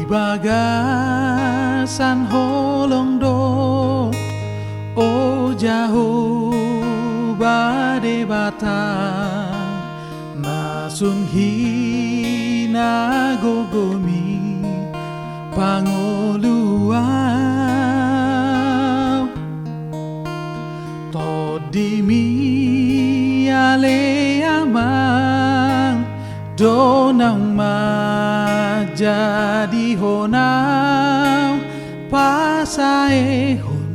bagasan holong do o jauh bade bata nasun hina gogomi pangoluau todimi ale amang donang jadi honau pasaehon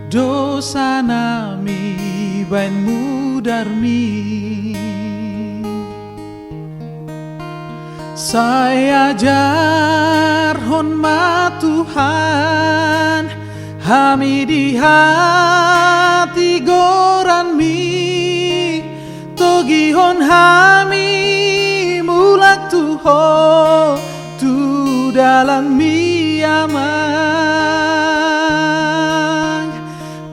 dosa nami bain mudarmi saya ajar hormat Tuhan hami di hati goranmi togi hon hami mulak Tuho tu dalam mi amang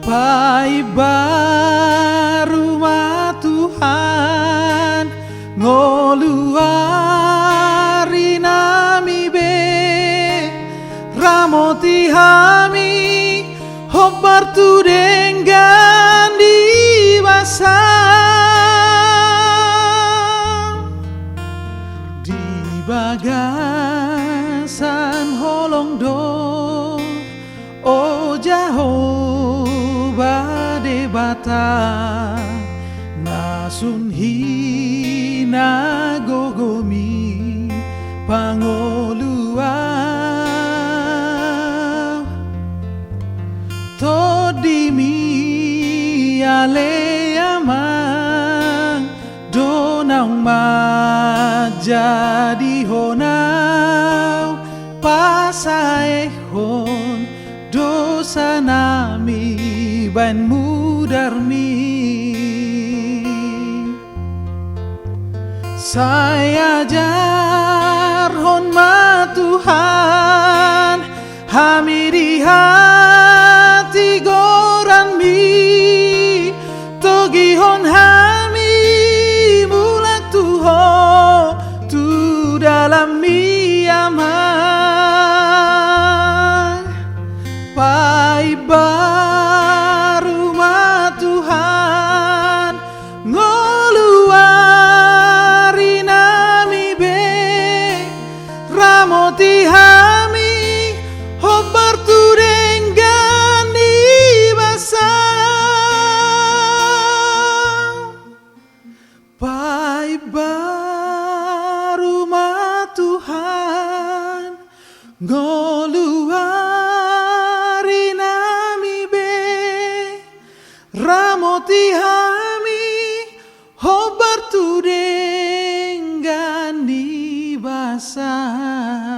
pai baru ma Tuhan ngoluari nami be ramoti hami hobar tu dengan di masa bagasan holong do o jauh bade bata nasun hina gogomi pangoluau todimi ale amang donang jadi honau pasaehon dosa nami bain mudarmi saya ajar hormat Tuhan hami di hati goranmi togi hon hami mulak Tuhan dalam mi amang pai baru ma Tuhan ngoluari nami be ramoti hami hobar tu dengan di basa pai Tuhan ngoluari nami be ramoti hami hobar tu dengan di basah.